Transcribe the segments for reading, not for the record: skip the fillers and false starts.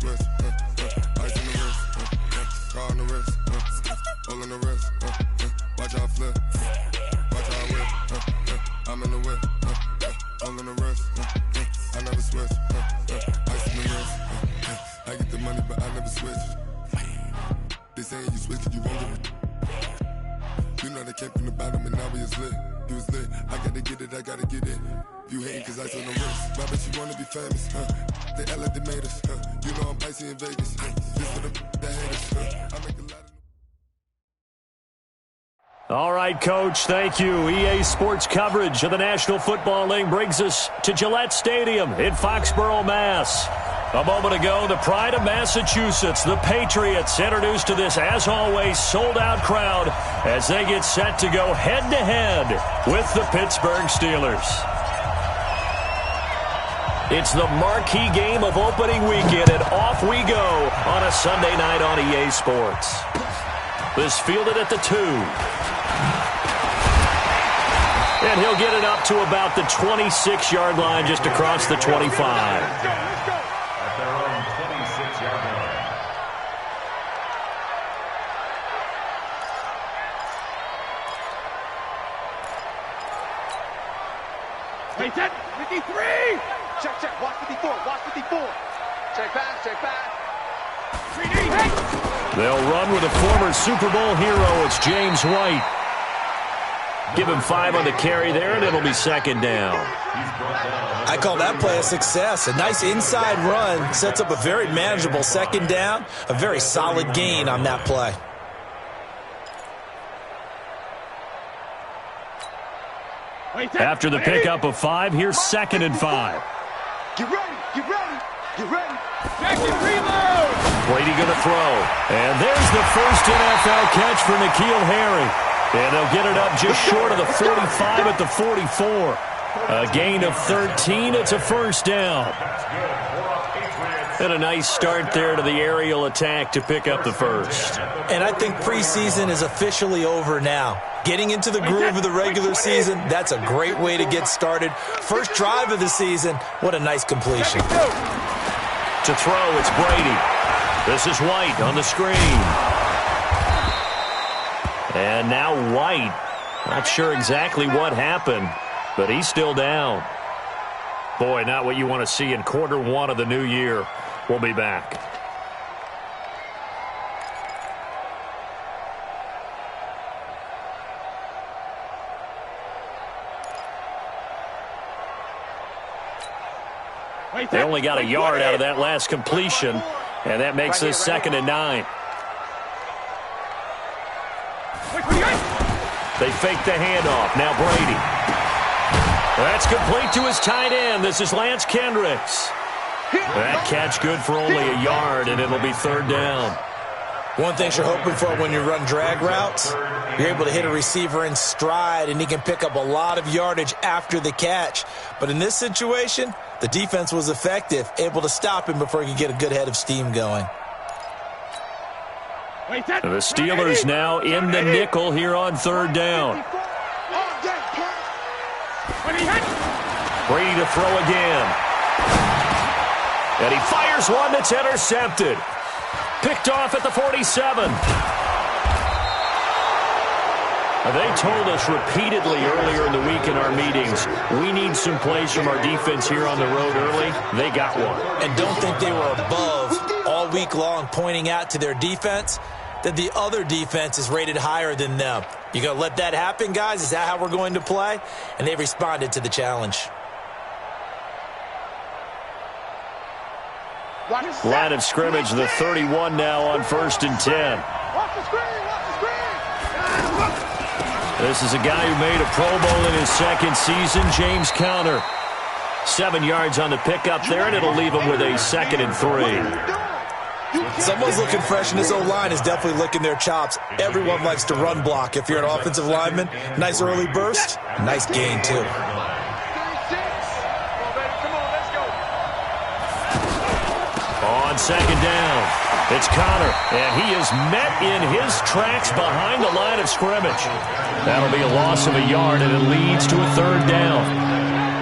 switch. Ice in the wrist. Car on the wrist. All in the wrist. Watch how I flip. Watch how I whip. I'm in the whip. All in the wrist. I never switch. Ice in the wrist. I get the money, but I never switch. They saying you switch, you won't get it. You know they came from the bottom and now we is lit. You was lit. I gotta get it, I gotta get it. You hating cause ice on the wrist. Why bet you wanna be famous, They act like they made us, You know I'm icy in Vegas, This for the that hate us, I make a lot of... All right, Coach, thank you. EA Sports coverage of the National Football League brings us to Gillette Stadium in Foxborough, Mass. A moment ago, the pride of Massachusetts, the Patriots, introduced to this, as always, sold-out crowd as they get set to go head-to-head with the Pittsburgh Steelers. It's the marquee game of opening weekend, and off we go on a Sunday night on EA Sports. This fielded at the 2. And he'll get it up to about the 26-yard line, just across the 25. Hey, 10, 53! Check, check, watch 54, watch 54. Check back, check back. 3D, hey! They'll run with a former Super Bowl hero. It's James White. Give him 5 on the carry there, and it'll be second down. I call that play a success. A nice inside run sets up a very manageable second down. A very solid gain on that play. After the pickup of 5, here's 2nd and 5. Get ready, get ready, get ready. Jackson, reload! Brady going to throw. And there's the first NFL catch for N'Keal Harry. And they'll get it up just short of the 45 at the 44. A gain of 13. It's a first down. And a nice start there to the aerial attack to pick up the first. And I think preseason is officially over now. Getting into the groove of the regular season, that's a great way to get started. First drive of the season, what a nice completion. To throw, it's Brady. This is White on the screen. And now White. Not sure exactly what happened, but he's still down. Boy, not what you want to see in quarter 1 of the new year. We'll be back. They only got a yard out of that last completion, and that makes this 2nd and 9. They fake the handoff. Now Brady. That's complete to his tight end. This is Lance Kendricks. That catch good for only a yard, and it'll be 3rd down. One thing you're hoping for when you run drag routes, you're able to hit a receiver in stride, and he can pick up a lot of yardage after the catch. But in this situation, the defense was effective, able to stop him before he could get a good head of steam going. The Steelers now in the nickel here on 3rd down. Brady to throw again. And he fires one that's intercepted. Picked off at the 47. They told us repeatedly earlier in the week in our meetings, we need some plays from our defense here on the road early. They got one. And don't think they were above all week long pointing out to their defense that the other defense is rated higher than them. You going to let that happen, guys? Is that how we're going to play? And they responded to the challenge. Line of scrimmage, the 31 now on 1st and 10. This is a guy who made a Pro Bowl in his 2nd season, James Conner. 7 yards on the pickup there, and it'll leave him with a 2nd and 3. Someone's looking fresh, and this O-line is definitely licking their chops. Everyone likes to run block. If you're an offensive lineman, nice early burst, nice gain, too. On 2nd down, it's Conner, and he is met in his tracks behind the line of scrimmage. That'll be a loss of a yard, and it leads to a 3rd down.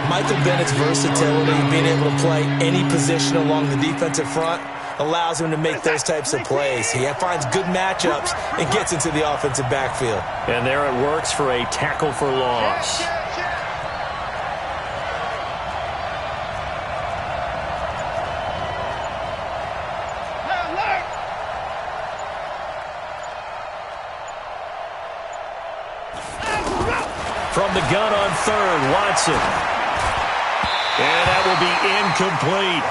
Michael Bennett's versatility, being able to play any position along the defensive front, allows him to make those types of plays. He finds good matchups and gets into the offensive backfield. And there it works for a tackle for loss. From the gun on third, Watson. And that will be incomplete.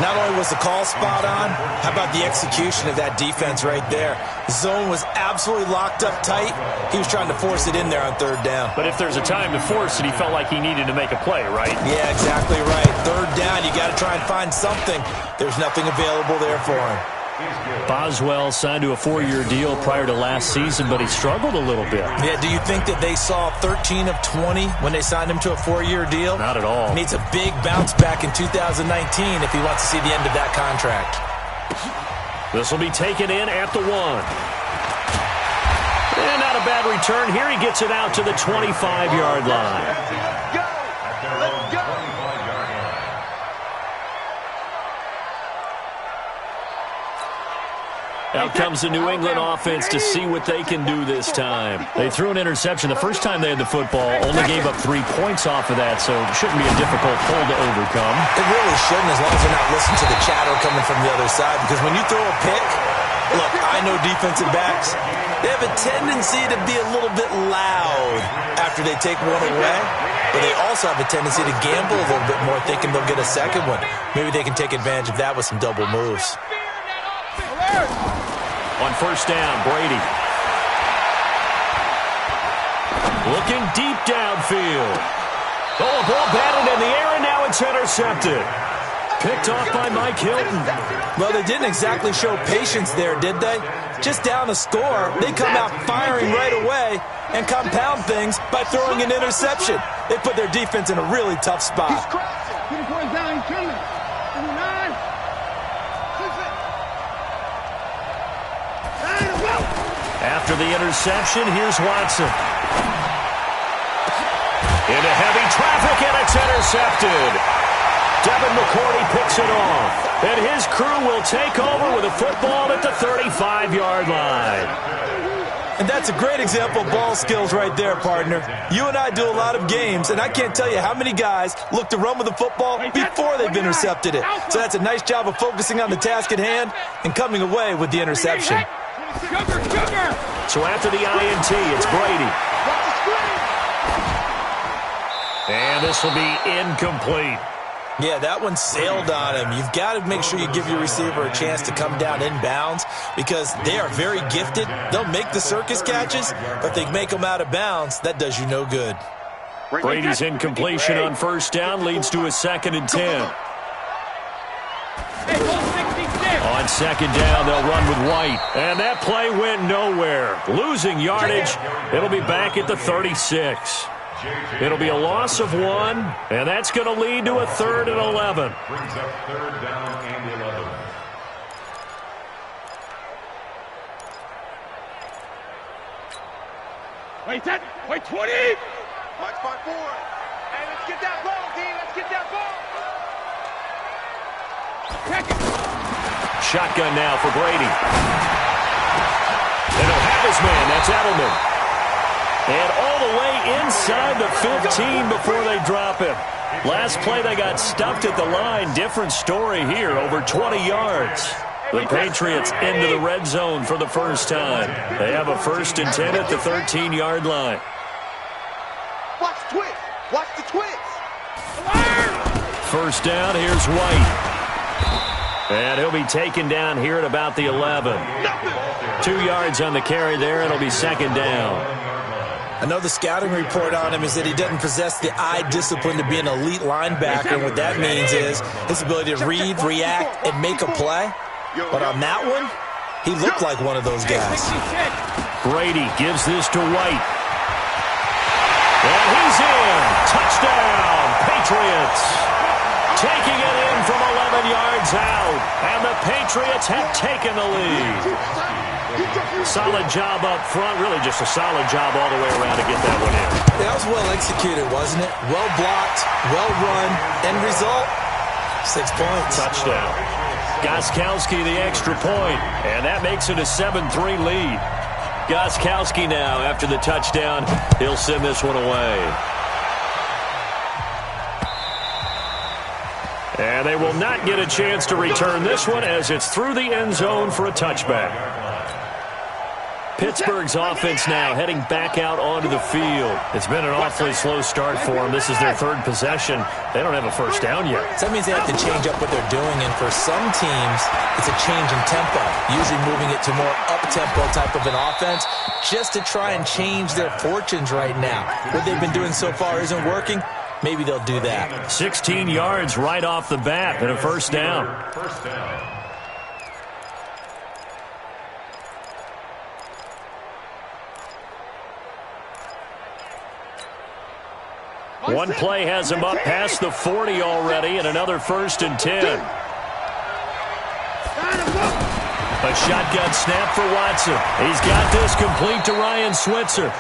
Not only was the call spot on, how about the execution of that defense right there? The zone was absolutely locked up tight. He was trying to force it in there on third down. But if there's a time to force it, he felt like he needed to make a play, right? Yeah, exactly right. Third down, you got to try and find something. There's nothing available there for him. Boswell signed to a 4-year deal prior to last season, but he struggled a little bit. Yeah, do you think that they saw 13 of 20 when they signed him to a 4-year deal? Not at all. He needs a big bounce back in 2019 if he wants to see the end of that contract. This will be taken in at the 1. And not a bad return. Here he gets it out to the 25-yard line. Go! Let's go! Out comes the New England offense to see what they can do this time. They threw an interception the first time they had the football, only gave up 3 points off of that, so it shouldn't be a difficult hole to overcome. It really shouldn't, as long as they're not listening to the chatter coming from the other side, because when you throw a pick, look, I know defensive backs, they have a tendency to be a little bit loud after they take one away, but they also have a tendency to gamble a little bit more, thinking they'll get a second one. Maybe they can take advantage of that with some double moves. On first down, Brady. Looking deep downfield. Oh, a ball batted in the air, and now it's intercepted. Picked off by Mike Hilton. Well, they didn't exactly show patience there, did they? Just down a score, they come out firing right away and compound things by throwing an interception. They put their defense in a really tough spot. After the interception, here's Watson. Into heavy traffic, and it's intercepted. Devin McCourty picks it off. And his crew will take over with a football at the 35-yard line. And that's a great example of ball skills right there, partner. You and I do a lot of games, and I can't tell you how many guys look to run with the football before they've intercepted it. So that's a nice job of focusing on the task at hand and coming away with the interception. So after the INT, it's Brady. And this will be incomplete. Yeah, that one sailed on him. You've got to make sure you give your receiver a chance to come down inbounds because they are very gifted. They'll make the circus catches, but if they make them out of bounds, that does you no good. Brady's incompletion on first down leads to a 2nd and 10. On second down, they'll run with White. And that play went nowhere. Losing yardage. It'll be back at the 36. It'll be a loss of 1, and that's going to lead to a 3rd and 11. Brings up 3rd down and 11. Wait 10, wait 20. March 5-4. Hey, let's get that ball, D. Let's get that ball. Shotgun now for Brady. And he'll have his man. That's Edelman. And all the way inside the 15 before they drop him. Last play, they got stuffed at the line. Different story here, over 20 yards. The Patriots into the red zone for the first time. They have a 1st and 10 at the 13-yard line. Watch the twist. Watch the twist. First down, here's White. And he'll be taken down here at about the 11. 2 yards on the carry there. It'll be 2nd down. I know the scouting report on him is that he doesn't possess the eye discipline to be an elite linebacker. And what that means is his ability to read, react, and make a play. But on that one, he looked like one of those guys. Brady gives this to White. And he's in. Touchdown, Patriots. Taking it in from 11 yards out. And the Patriots have taken the lead. Solid job up front. Really just a solid job all the way around to get that one in. That was well executed, wasn't it? Well blocked, well run. End result, 6 points. Touchdown. Gostkowski the extra point, and that makes it a 7-3 lead. Gostkowski now, after the touchdown, he'll send this one away. And they will not get a chance to return this one as it's through the end zone for a touchback. Pittsburgh's offense now heading back out onto the field. It's been an awfully slow start for them. This is their third possession. They don't have a first down yet. So that means they have to change up what they're doing, and for some teams, it's a change in tempo, usually moving it to more up-tempo type of an offense just to try and change their fortunes right now. What they've been doing so far isn't working. Maybe they'll do that. 16 yards right off the bat and a first down. First down. One play has him up past the 40 already, and another 1st and 10. A shotgun snap for Watson. He's got this complete to Ryan Switzer.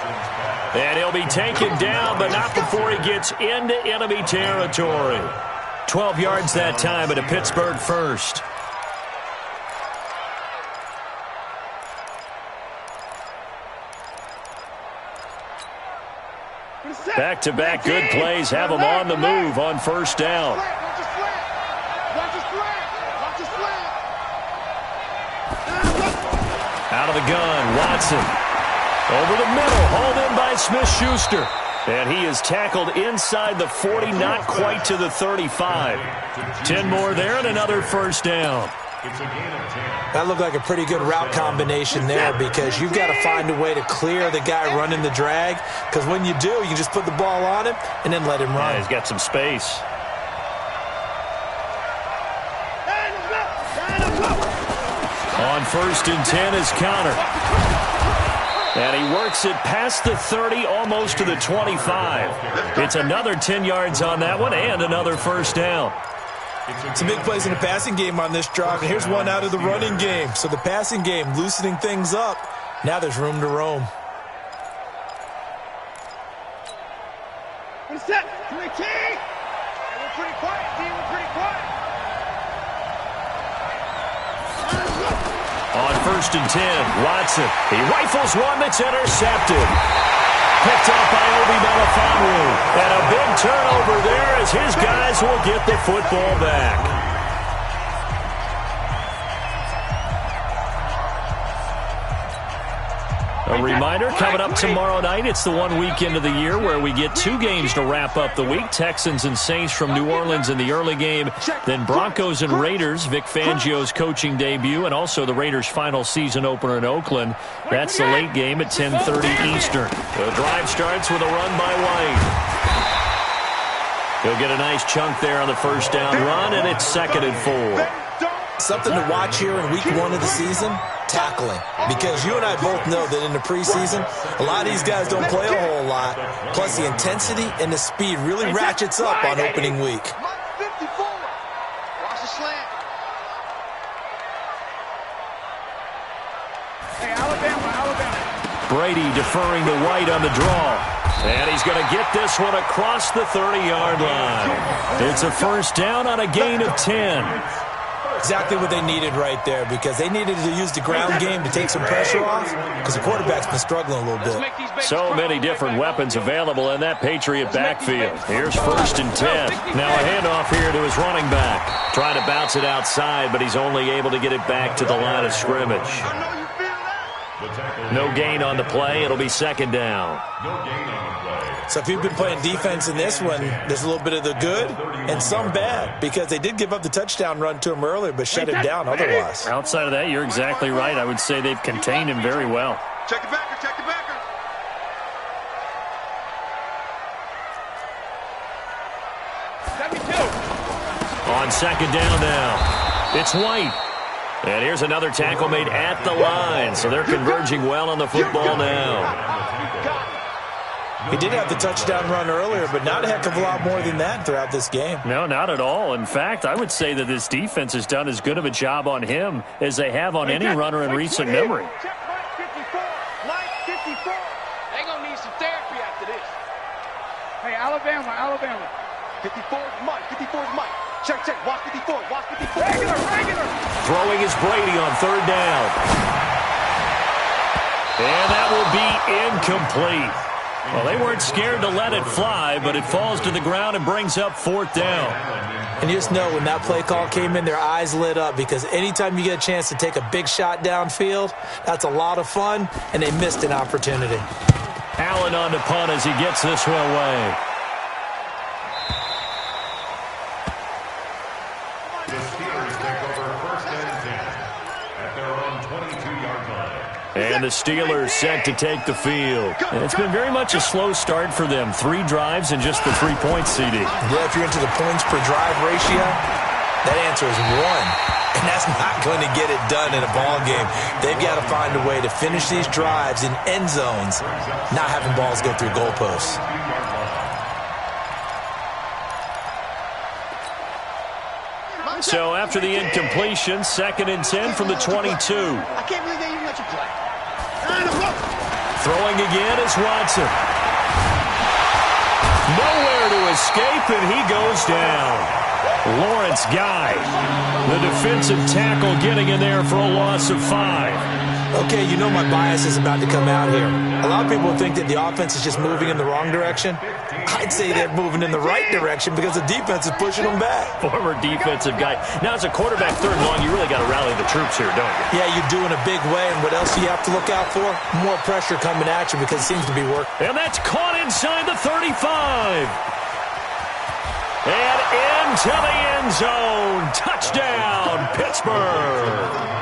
And he'll be taken down, but not before he gets into enemy territory. 12 yards that time, and a Pittsburgh first. Back-to-back good plays have him on the move on first down. Out of the gun, Watson. Over the middle, hauled in by Smith-Schuster. And he is tackled inside the 40, not quite to the 35. 10 more there and another first down. That looked like a pretty good route combination there because you've got to find a way to clear the guy running the drag, because when you do, you just put the ball on him and then let him run. Yeah, he's got some space. On 1st and 10 is Connor. And he works it past the 30, almost to the 25. It's another 10 yards on that one and another first down. Some big plays in the passing game on this drive, and here's one out of the running game. So the passing game loosening things up. Now there's room to roam. We're set. We're pretty quiet, team. We're pretty quiet. On 1st and 10, Watson. He rifles one that's intercepted. Picked up by Obi Melifonwu. And a big turnover there as his guys will get the football back. A reminder, coming up tomorrow night, it's the one weekend of the year where we get 2 games to wrap up the week. Texans and Saints from New Orleans in the early game. Then Broncos and Raiders, Vic Fangio's coaching debut, and also the Raiders' final season opener in Oakland. That's the late game at 10:30 Eastern. The drive starts with a run by White. He'll get a nice chunk there on the first down run, and it's 2nd and 4. Something to watch here in week 1 of the season, tackling. Because you and I both know that in the preseason, a lot of these guys don't play a whole lot. Plus the intensity and the speed really ratchets up on opening week. Watch the slant. Hey, Alabama. Brady deferring to White on the draw. And he's going to get this one across the 30-yard line. It's a first down on a gain of 10. Exactly what they needed right there, because they needed to use the ground game to take some pressure off, because the quarterback's been struggling a little bit. So many different weapons available in that Patriot backfield. Here's 1st and 10. Now a handoff here to his running back. Trying to bounce it outside, but he's only able to get it back to the line of scrimmage. No gain on the play. It'll be 2nd down. So if you've been playing defense in this one, there's a little bit of the good and some bad, because they did give up the touchdown run to him earlier, but shut him down otherwise. Outside of that, you're exactly right. I would say they've contained him very well. Check the backer, check the backer. On 2nd down now, it's White. And here's another tackle made at the line, so they're converging well on the football now. He did have the touchdown run earlier, but not a heck of a lot more than that throughout this game. No, not at all. In fact, I would say that this defense has done as good of a job on him as they have on any runner in recent memory. Check Mike 54. Mike 54. They're going to need some therapy after this. Hey, Alabama. 54 is Mike. 54 is Mike. Check, check. Watch 54. Watch 54. Regular. Throwing is Brady on third down. And that will be incomplete. Well, they weren't scared to let it fly, but it falls to the ground and brings up fourth down. And you just know when that play call came in, their eyes lit up, because anytime you get a chance to take a big shot downfield, that's a lot of fun, and they missed an opportunity. Allen on the punt as he gets this one away. The Steelers take over first and 10 at their own 22-yard line. And the Steelers set to take the field. And it's been very much a slow start for them. 3 drives and just the 3 points, CD. Yeah, if you're into the points per drive ratio, that answer is 1. And that's not going to get it done in a ball game. They've got to find a way to finish these drives in end zones, not having balls go through goalposts. So after the incompletion, 2nd and 10 from the 22. I can't believe they even let you play. Throwing again is Watson. Nowhere to escape, and he goes down. Lawrence Guy, the defensive tackle, getting in there for a loss of 5. Okay, you know my bias is about to come out here. A lot of people think that the offense is just moving in the wrong direction. I'd say they're moving in the right direction because the defense is pushing them back. Former defensive guy. Now, as a quarterback, 3rd and long, you really got to rally the troops here, don't you? Yeah, you do in a big way, and what else do you have to look out for? More pressure coming at you because it seems to be working. And that's caught inside the 35. And into the end zone. Touchdown, Pittsburgh.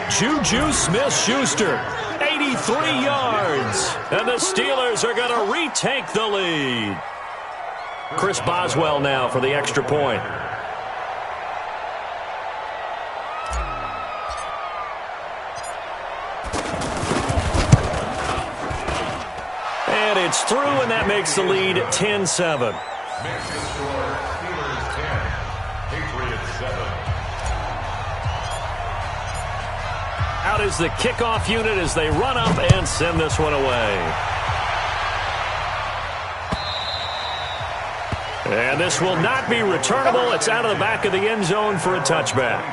Juju Smith-Schuster, 83 yards. And the Steelers are going to retake the lead. Chris Boswell now for the extra point. And it's through, and that makes the lead 10-7. Steelers 10, Patriots 7. Out is the kickoff unit as they run up and send this one away. And this will not be returnable. It's out of the back of the end zone for a touchback.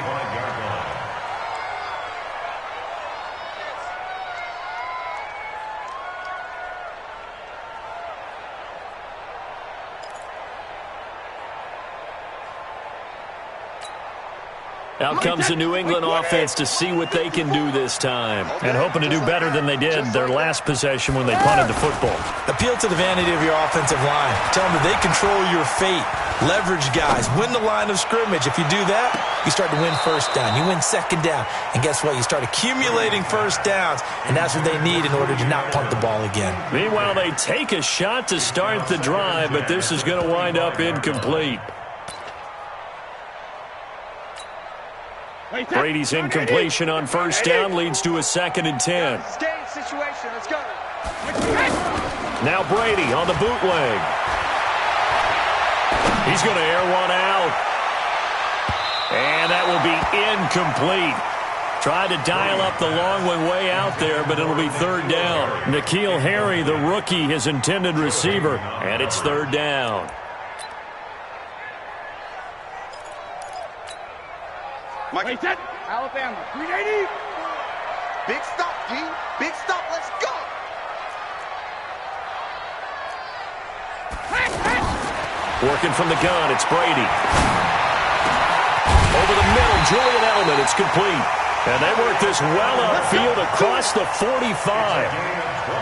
Out comes the New England offense to see what they can do this time. And hoping to do better than they did their last possession when they punted the football. Appeal to the vanity of your offensive line. Tell them that they control your fate. Leverage guys. Win the line of scrimmage. If you do that, you start to win first down. You win second down. And guess what? You start accumulating first downs. And that's what they need in order to not punt the ball again. Meanwhile, they take a shot to start the drive, but this is going to wind up incomplete. Brady's incompletion on first down leads to a 2nd and 10. Situation. Let's go. Now Brady on the bootleg. He's going to air one out. And that will be incomplete. Tried to dial up the long one way out there, but it'll be 3rd down. N'Keal Harry, the rookie, his intended receiver, and it's 3rd down. Mike, set. Alabama, 380. Big stop, G. Big stop. Let's go. Working from the gun, it's Brady. Over the middle, Julian Edelman, it's complete. And they work this well upfield across the 45.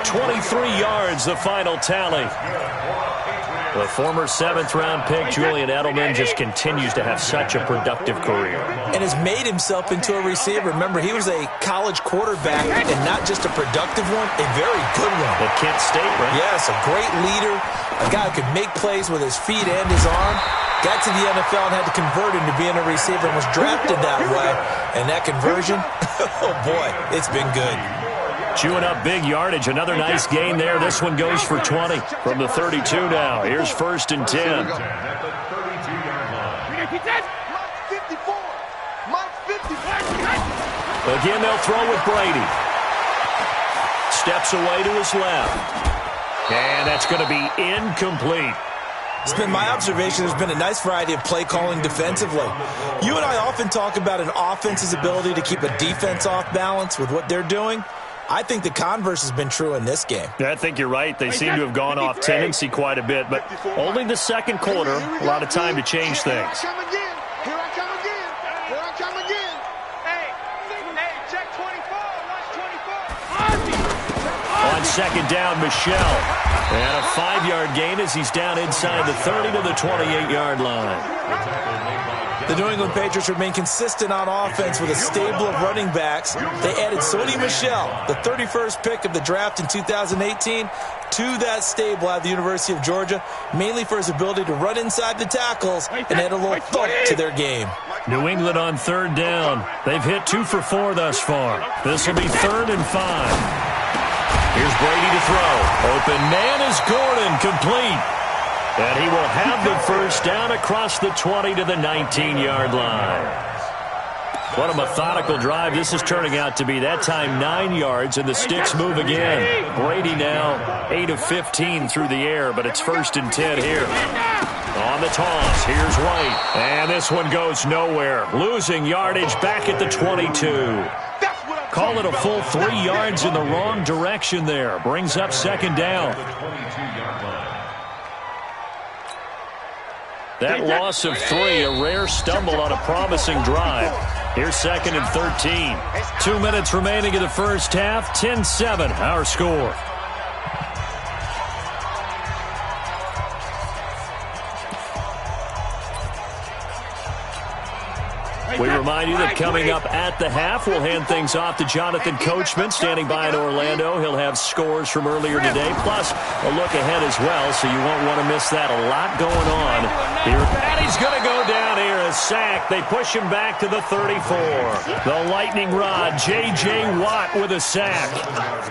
23 yards, the final tally. The former 7th-round pick, Julian Edelman, just continues to have such a productive career. And has made himself into a receiver. Remember, he was a college quarterback, and not just a productive one, a very good one. At Kent State, right? Yes, a great leader, a guy who could make plays with his feet and his arm. Got to the NFL and had to convert into being a receiver and was drafted that way. And that conversion, oh boy, it's been good. Chewing up big yardage. Another nice gain there. This one goes for 20 from the 32 now. Here's 1st and 10. At the 32-yard line. Mike 54. Mike 54. Again, they'll throw with Brady. Steps away to his left. And that's going to be incomplete. It's been my observation there's been a nice variety of play calling defensively. You and I often talk about an offense's ability to keep a defense off balance with what they're doing. I think the converse has been true in this game. Yeah, I think you're right. They seem to have gone off tendency quite a bit, but only the second quarter, a lot of time to change things. Here I come again. Here I come again. Hey, check 24. Watch 24. On second down, Michelle. And a 5-yard gain as he's down inside the 30 to the 28-yard line. The New England Patriots remain consistent on offense with a stable of running backs. They added Sony Michel, the 31st pick of the draft in 2018, to that stable at the University of Georgia, mainly for his ability to run inside the tackles and add a little thump to their game. New England on third down. They've hit 2 for 4 thus far. This will be 3rd and 5. Here's Brady to throw. Open man is Gordon, complete. And he will have the first down across the 20 to the 19-yard line. What a methodical drive this is turning out to be. That time 9 yards, and the sticks move again. Brady now 8 of 15 through the air, but it's 1st and 10 here. On the toss, here's White. And this one goes nowhere. Losing yardage back at the 22. Call it a full 3 yards in the wrong direction there. Brings up 2nd down. That loss of 3, a rare stumble on a promising drive. Here's 2nd and 13. 2 minutes remaining in the first half. 10-7, our score. We remind you that coming up at the half, we'll hand things off to Jonathan Coachman, standing by in Orlando. He'll have scores from earlier today, plus a look ahead as well, so you won't want to miss that. A lot going on here. And he's going to go down here, a sack. They push him back to the 34. The lightning rod, J.J. Watt with a sack.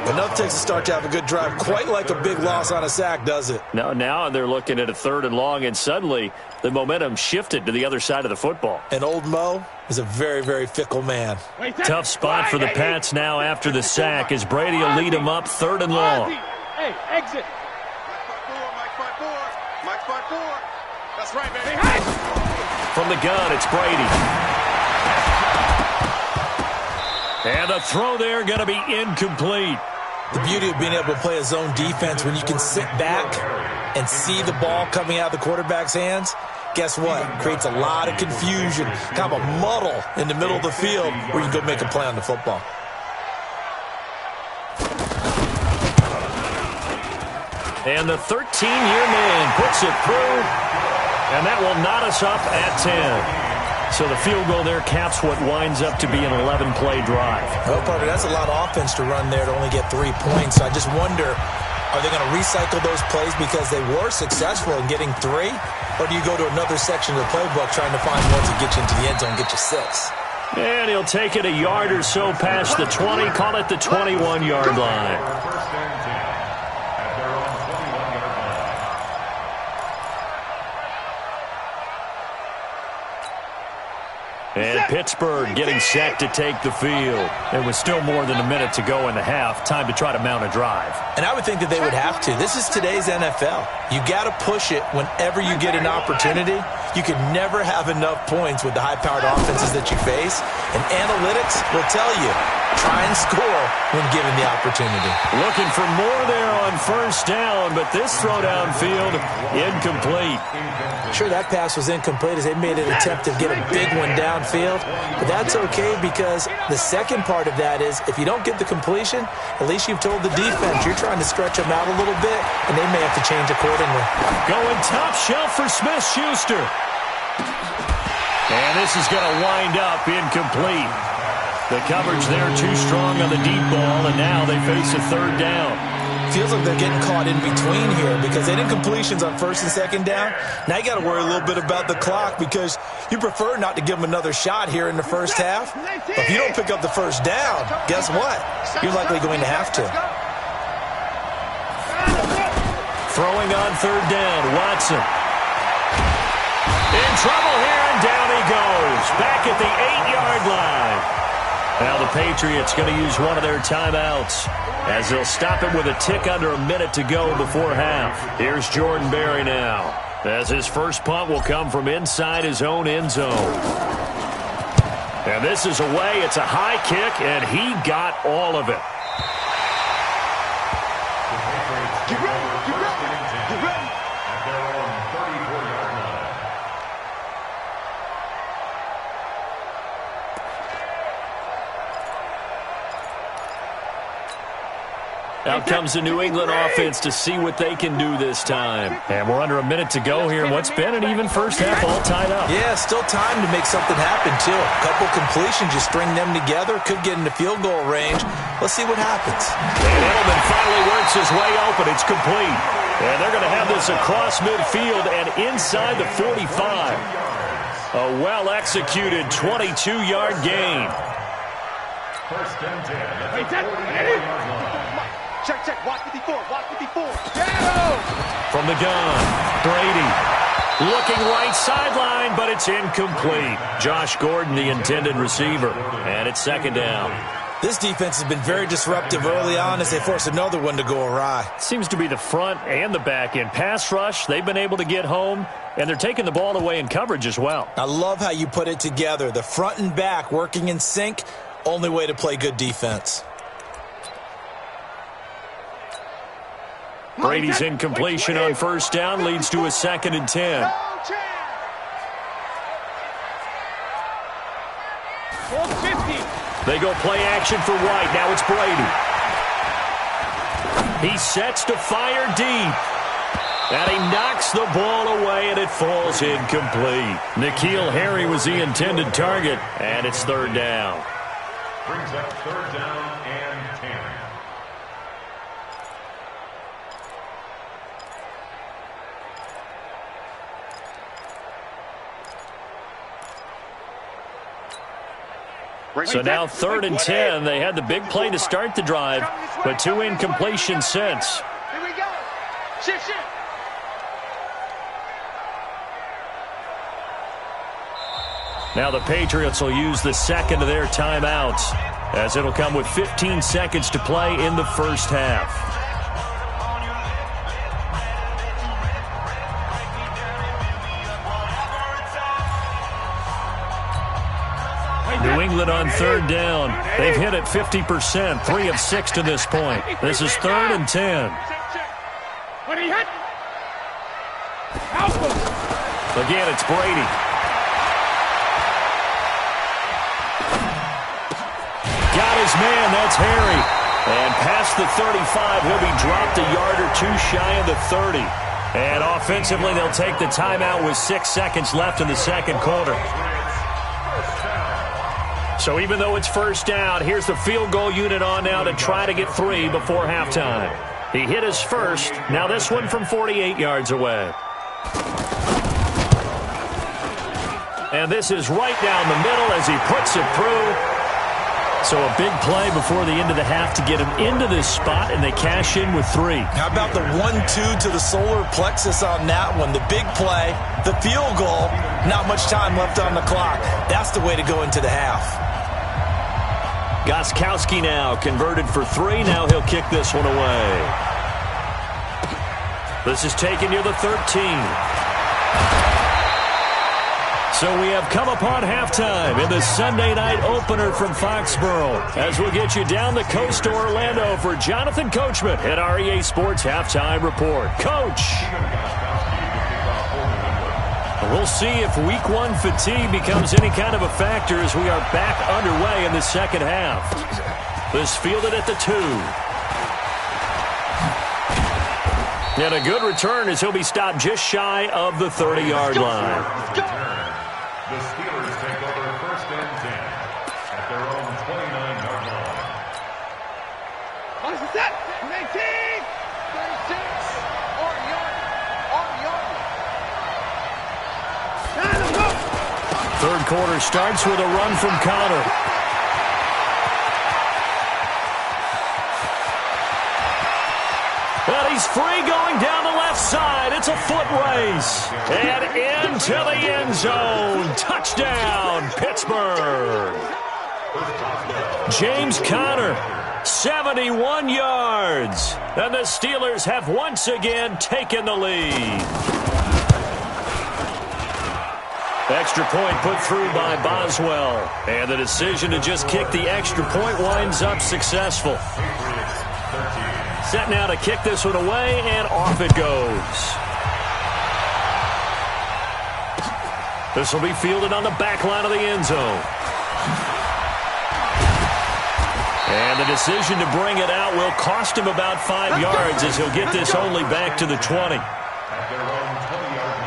Enough takes a start to have a good drive. Quite like a big loss on a sack, does it? No, now they're looking at a 3rd and long, and suddenly the momentum shifted to the other side of the football. And old Mo is a very, very fickle man. Tough spot for the Pats now after the sack as Brady will lead them up 3rd and long. Hey, exit. Mike 5-4. That's right, baby. From the gun, it's Brady. And the throw there going to be incomplete. The beauty of being able to play a zone defense when you can sit back and see the ball coming out of the quarterback's hands, guess what? Creates a lot of confusion, kind of a muddle in the middle of the field where you can go make a play on the football. And the 13-year man puts it through, and that will knot us up at 10. So the field goal there caps what winds up to be an 11-play drive. Well, partner, that's a lot of offense to run there to only get 3 points. So I just wonder, are they going to recycle those plays because they were successful in getting 3? Or do you go to another section of the playbook trying to find ones that get you into the end zone and get you 6? And he'll take it a yard or so past the 20, call it the 21-yard line. And Pittsburgh getting set to take the field. There was still more than a minute to go in the half. Time to try to mount a drive. And I would think that they would have to. This is today's NFL. You got to push it whenever you get an opportunity. You can never have enough points with the high-powered offenses that you face. And analytics will tell you, try and score when given the opportunity. Looking for more there on 1st down, but this throw downfield, incomplete. Sure, that pass was incomplete as they made an attempt to get a big one downfield. But that's okay because the second part of that is if you don't get the completion, at least you've told the defense you're trying to stretch them out a little bit, and they may have to change accordingly. Going top shelf for Smith-Schuster. And this is going to wind up incomplete. The coverage there too strong on the deep ball, and now they face a 3rd down. Feels like they're getting caught in between here because they did incompletions on 1st and 2nd down. Now you got to worry a little bit about the clock because you prefer not to give them another shot here in the first half. But if you don't pick up the 1st down, guess what? You're likely going to have to. Throwing on 3rd down, Watson. In trouble here, and down he goes. Back at the 8-yard line. Now the Patriots going to use one of their timeouts as they'll stop it with a tick under a minute to go before half. Here's Jordan Berry now. as his first punt will come from inside his own end zone. And this is away. It's a high kick, and he got all of it. Get ready, get ready, get ready. At their own 34-yard line. Out comes the New England offense to see what they can do this time. And we're under a minute to go here in what's been an even first half, all tied up. Yeah, still time to make something happen, too. A couple completions, you string them together, could get into field goal range. Let's see what happens. And Edelman finally works his way open. It's complete. And they're going to have this across midfield and inside the 45. A well-executed 22-yard gain. First and 10. Hey, Ted, yard line. check, watch 54, watch 54. Down! From the gun, Brady. Looking right sideline, but it's incomplete. Josh Gordon, the intended receiver. And it's second down. This defense has been very disruptive early on as they force another one to go awry. Seems to be the front and the back end. Pass rush, they've been able to get home, and they're taking the ball away in coverage as well. I love how you put it together. The front and back working in sync, only way to play good defense. Brady's incompletion on first down leads to a 2nd and 10. 450. They go play action for White. Now it's Brady. He sets to fire deep. And he knocks the ball away, and it falls incomplete. N'Keal Harry was the intended target, and it's third down. Brings up third down and 10. So now 3rd and 10. They had the big play to start the drive, but 2 incompletions since. Here we go. Shit. Now the Patriots will use the second of their timeouts, as it'll come with 15 seconds to play in the first half. New England on third down. They've hit it 50%, 3 of 6 to this point. This is 3rd and 10. When he hit. Again, it's Brady. Got his man, that's Harry. And past the 35, he'll be dropped a yard or two shy of the 30. And offensively, they'll take the timeout with 6 seconds left in the second quarter. So even though it's first down, here's the field goal unit on now to try to get 3 before halftime. He hit his first. Now this one from 48 yards away. And this is right down the middle as he puts it through. So a big play before the end of the half to get him into this spot, and they cash in with 3. How about the 1-2 to the solar plexus on that one? The big play, the field goal, not much time left on the clock. That's the way to go into the half. Gostkowski now converted for 3. Now he'll kick this one away. This is taken near the 13. So we have come upon halftime in the Sunday night opener from Foxborough, as we'll get you down the coast to Orlando for Jonathan Coachman at our EA Sports Halftime Report. Coach! We'll see if Week 1 fatigue becomes any kind of a factor as we are back underway in the second half. This fielded at the 2. And a good return as he'll be stopped just shy of the 30-yard line. The Steelers take over first and 10 at their own 29-yard line. What is that? 19, 36, on the yard. Third quarter starts with a run from Connor. And he's free going down the left side. It's a foot race. And into the end zone. Touchdown, Pittsburgh. James Conner, 71 yards. And the Steelers have once again taken the lead. Extra point put through by Boswell. And the decision to just kick the extra point winds up successful. Set now to kick this one away, and off it goes. This will be fielded on the back line of the end zone. And the decision to bring it out will cost him about 5 yards as he'll get this only back to the 20. At their own 20-yard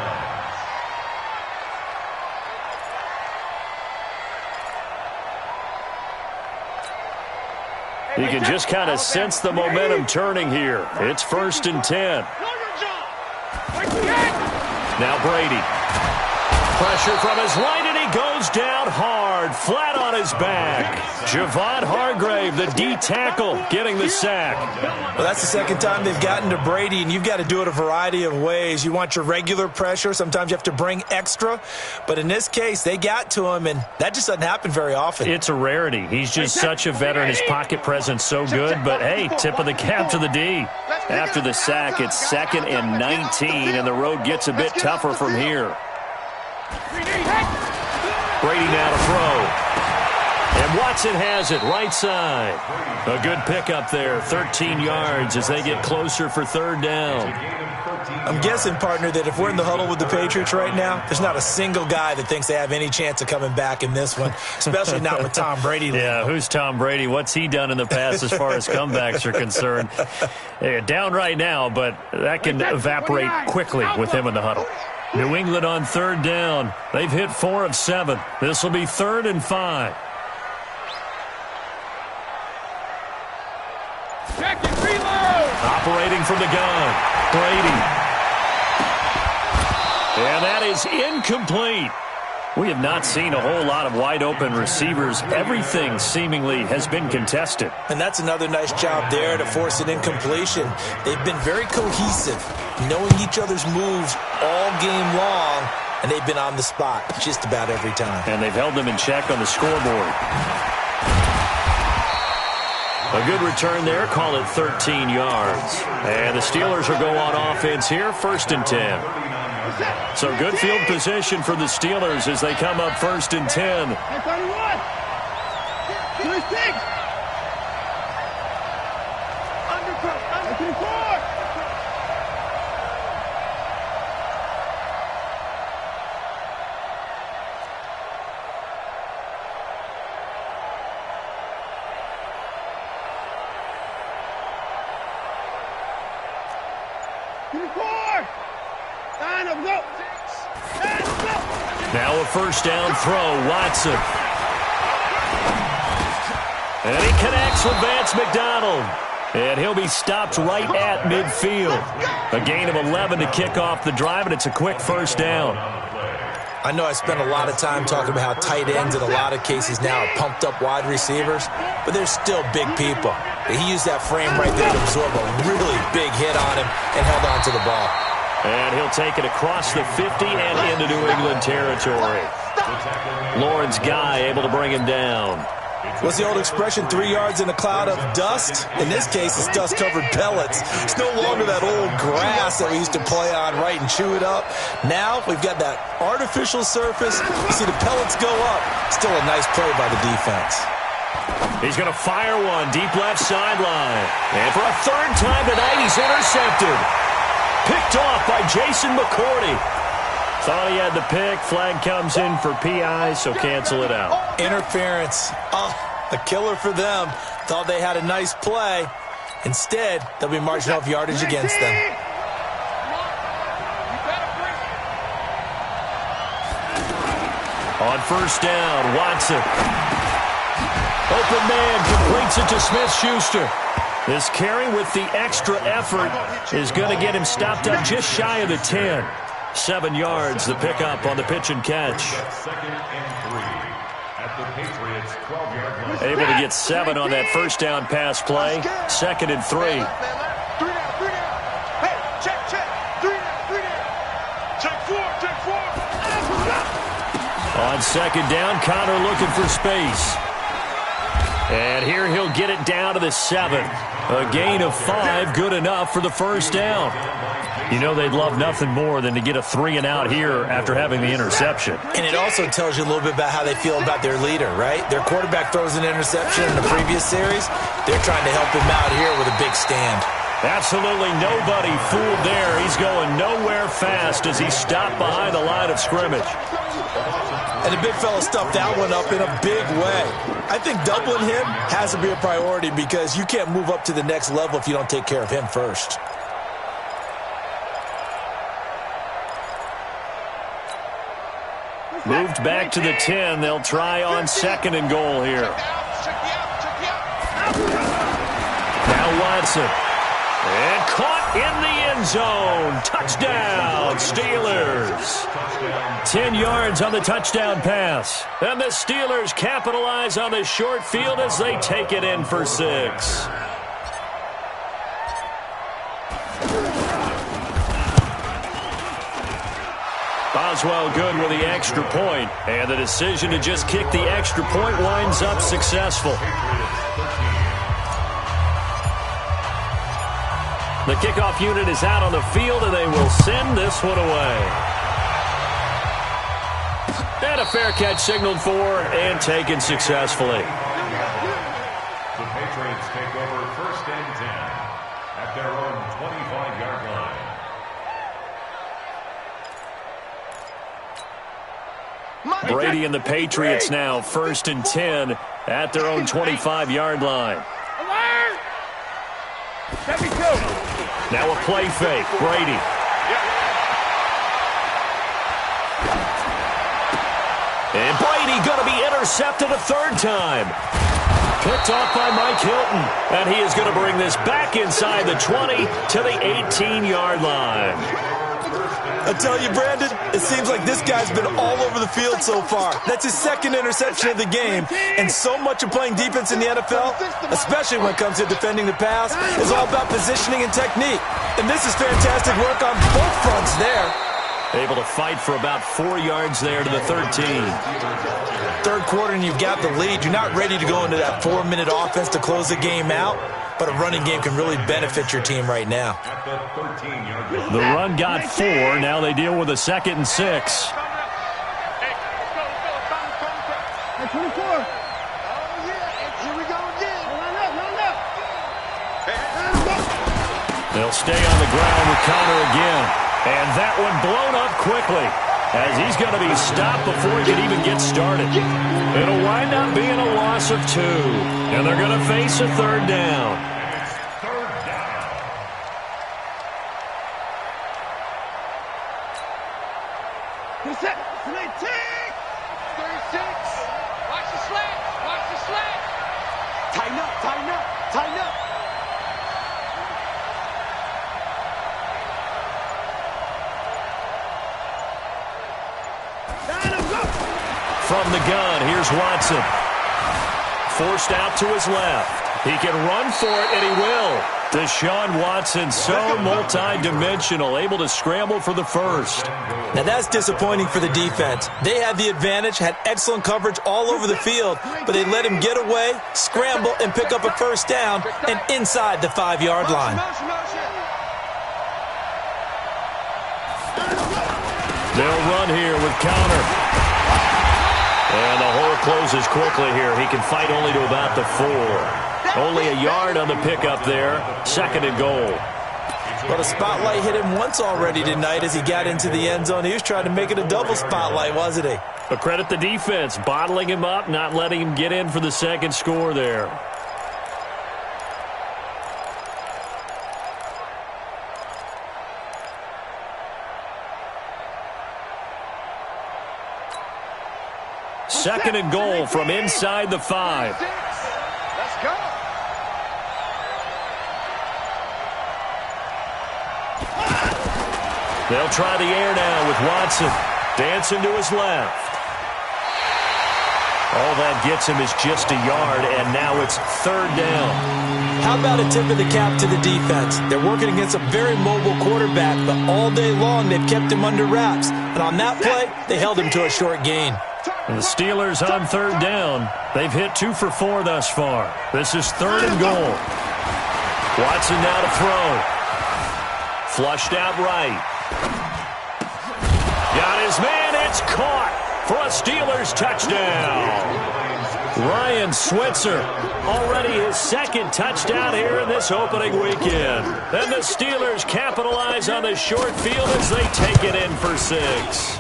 line. You can just kind of sense the momentum turning here. It's 1st and 10. Now Brady. Pressure from his right, and he goes down hard, flat on his back. Javon Hargrave, the D tackle, getting the sack. Well, that's the second time they've gotten to Brady, and you've got to do it a variety of ways. You want your regular pressure. Sometimes you have to bring extra. But in this case, they got to him, and that just doesn't happen very often. It's a rarity. He's just such a veteran. His pocket presence so good. But, hey, tip of the cap to the D. After the sack, it's 2nd and 19, and the road gets a bit tougher from here. Brady now to throw. And Watson has it right side. A good pickup there, 13 yards as they get closer for 3rd down. I'm guessing, partner, that if we're in the huddle with the Patriots right now, there's not a single guy that thinks they have any chance of coming back in this one, especially not with Tom Brady. Yeah, who's Tom Brady? What's he done in the past as far as comebacks are concerned? Yeah, down right now, but that can evaporate quickly with him in the huddle. New England on 3rd down. They've hit 4 of 7. This will be 3rd and 5. Operating from the gun, Brady. And that is incomplete. We have not seen a whole lot of wide-open receivers. Everything seemingly has been contested. And that's another nice job there to force an incompletion. They've been very cohesive, knowing each other's moves all game long, and they've been on the spot just about every time. And they've held them in check on the scoreboard. A good return there, call it 13 yards. And the Steelers will go on offense here, 1st and 10. So good field position for the Steelers as they come up 1st and 10. Now a 1st down throw, Watson. And he connects with Vance McDonald. And he'll be stopped right at midfield. A gain of 11 to kick off the drive, and it's a quick 1st down. I know I spent a lot of time talking about how tight ends in a lot of cases now are pumped up wide receivers, but they're still big people. He used that frame right there to absorb a really big hit on him and held on to the ball. And he'll take it across the 50 and into New England territory. Lawrence Guy able to bring him down. What's the old expression, 3 yards in a cloud of dust? In this case, it's dust-covered pellets. It's no longer that old grass that we used to play on, right, and chew it up. Now we've got that artificial surface. You see the pellets go up. Still a nice play by the defense. He's going to fire one deep left sideline. And for a 3rd time tonight, he's intercepted. Picked off by Jason McCourty. Thought he had the pick. Flag comes in for PI, so cancel it out. Interference. Oh, a killer for them. Thought they had a nice play. Instead, they'll be marching off yardage against them. On 1st down, Watson. Open man completes it to Smith-Schuster. This carry with the extra effort is going to get him stopped up just shy of the 10. 7 yards, the pickup on the pitch and catch. 2nd and 3 at the Patriots' 12-yard line. Able to get 7 on that 1st down pass play. 2nd and 3. 3 down. Hey, check. 3 down. Check 4. On 2nd down, Connor looking for space. And here he'll get it down to the 7. A gain of 5, good enough for the first down. You know they'd love nothing more than to get a 3-and-out here after having the interception. And it also tells you a little bit about how they feel about their leader, right? Their quarterback throws an interception in the previous series. They're trying to help him out here with a big stand. Absolutely nobody fooled there. He's going nowhere fast as he stopped behind the line of scrimmage. And the big fella stuffed that one up in a big way. I think doubling him has to be a priority because you can't move up to the next level if you don't take care of him first. Moved back to the 10. They'll try on 2nd and goal here. Now Watson. And caught in the end zone. Touchdown, Steelers. 10 yards on the touchdown pass. And the Steelers capitalize on the short field as they take it in for 6. Boswell good with the extra point, and the decision to just kick the extra point winds up successful. The kickoff unit is out on the field, and they will send this one away. And a fair catch signaled for and taken successfully. The Patriots take over 1st and 10 at their own 25-yard line. Brady and the Patriots now 1st and 10 at their own 25-yard line. Now a play fake. Brady. And Brady going to be intercepted a 3rd time. Picked off by Mike Hilton. And he is going to bring this back inside the 20 to the 18-yard line. I tell you, Brandon, it seems like this guy's been all over the field so far. That's his 2nd interception of the game. And so much of playing defense in the NFL, especially when it comes to defending the pass, is all about positioning and technique. And this is fantastic work on both fronts there. Able to fight for about 4 yards there to the 13. 3rd quarter and you've got the lead. You're not ready to go into that 4-minute offense to close the game out. But a running game can really benefit your team right now. The run got 4. Now they deal with a 2nd and 6. They'll stay on the ground with Connor again. And that one blown up quickly as he's going to be stopped before he can even get started. It'll wind up being a loss of 2. And they're going to face a 3rd down. From the gun, here's Watson. Forced out to his left. He can run for it, and he will. Deshaun Watson, so multi-dimensional, able to scramble for the 1st. Now that's disappointing for the defense. They had the advantage, had excellent coverage all over the field, but they let him get away, scramble, and pick up a 1st down, and inside the 5-yard line. They'll run here with Connor. And the hole closes quickly here. He can fight only to about the 4. Only a yard on the pickup there. 2nd and goal. But a spotlight hit him once already tonight as he got into the end zone. He was trying to make it a double spotlight, wasn't he? But credit the defense, bottling him up, not letting him get in for the 2nd score there. Second and goal from inside the 5. Let's go. They'll try the air now with Watson. Dancing to his left. All that gets him is just a yard, and now it's 3rd down. How about a tip of the cap to the defense? They're working against a very mobile quarterback, but all day long they've kept him under wraps. And on that play, they held him to a short gain. And the Steelers on 3rd down. They've hit 2 for 4 thus far. This is 3rd and goal. Watson now to throw. Flushed out right. Got his man. It's caught for a Steelers touchdown. Ryan Switzer, already his 2nd touchdown here in this opening weekend. And the Steelers capitalize on the short field as they take it in for 6.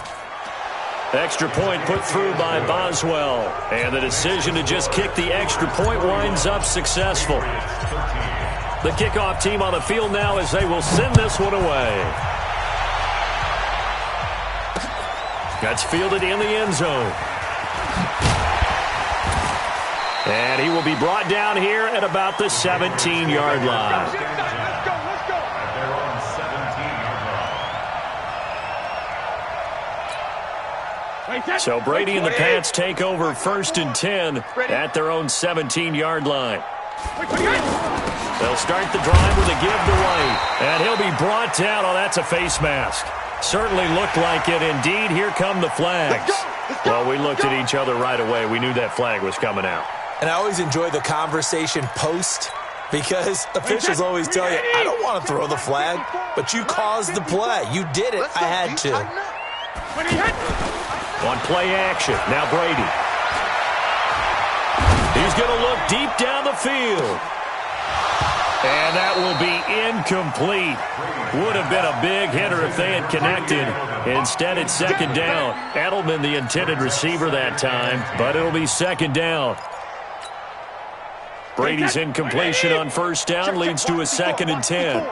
Extra point put through by Boswell. And the decision to just kick the extra point winds up successful. The kickoff team on the field now as they will send this one away. That's fielded in the end zone. And he will be brought down here at about the 17-yard line. Let's go. At their own 17-yard line. So Brady and the Pats take over 1st and 10 at their own 17-yard line. They'll start the drive with a give to White. And he'll be brought down. Oh, that's a face mask. Certainly looked like it. Indeed, here come the flags. Well, we looked at each other right away. We knew that flag was coming out. And I always enjoy the conversation post because officials always tell you, I don't want to throw the flag, but you caused the play. You did it. I had to. On play action. Now Brady. He's going to look deep down the field. And that will be incomplete. Would have been a big hitter if they had connected. Instead, it's 2nd down. Edelman, the intended receiver that time, but it'll be 2nd down. Brady's incompletion on 1st down leads to a 2nd and 10.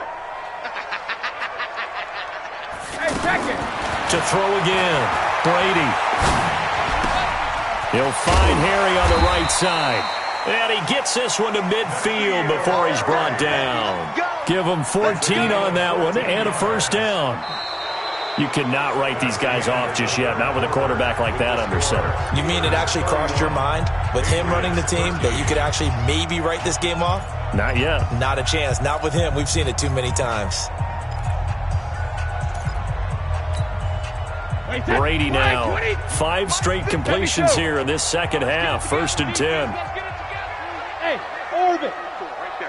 To throw again. Brady. He'll find Harry on the right side. And he gets this one to midfield before he's brought down. Give him 14 on that one and a 1st down. You cannot write these guys off just yet, not with a quarterback like that under center. You mean it actually crossed your mind with him running the team that you could actually maybe write this game off? Not yet. Not a chance. Not with him. We've seen it too many times. Brady now. 5 straight completions here in this 2nd half. 1st and 10. Hey, orbit.